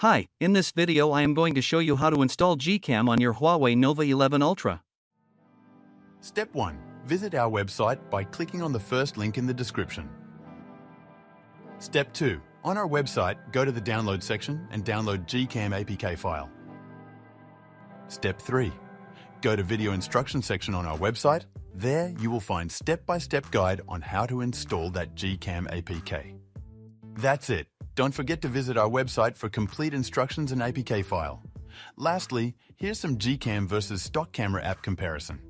Hi, in this video I am going to show you how to install GCam on your Huawei Nova 11 Ultra. Step 1. Visit our website by clicking on the first link in the description. Step 2. On our website, go to the download section and download GCam APK file. Step 3. Go to video instruction section on our website. There you will find step-by-step guide on how to install that GCam APK. That's it. Don't forget to visit our website for complete instructions and APK file. Lastly, here's some GCam versus stock camera app comparison.